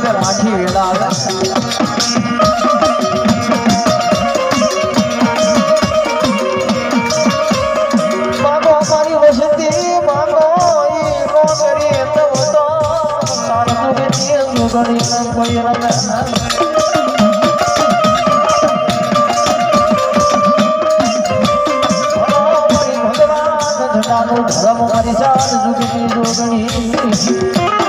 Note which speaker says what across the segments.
Speaker 1: આવે માઠી વેળા આવે માગો મારી વસતી માગો ઈ નો કરી તો તારું બેટી સુગણી ન કોઈ રમે ધર્મ મારી ચાલ જુગની જોગણી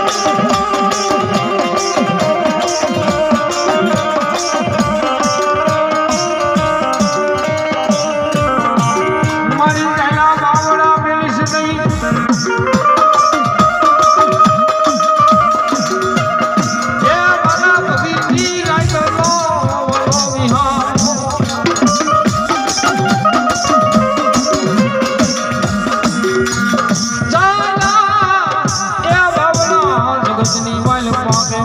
Speaker 2: મારી ચાલા બાવડા મેલીશ નહીં એ મારા ભગીની ગાય તો વિહાર જગતની વાલ પાકે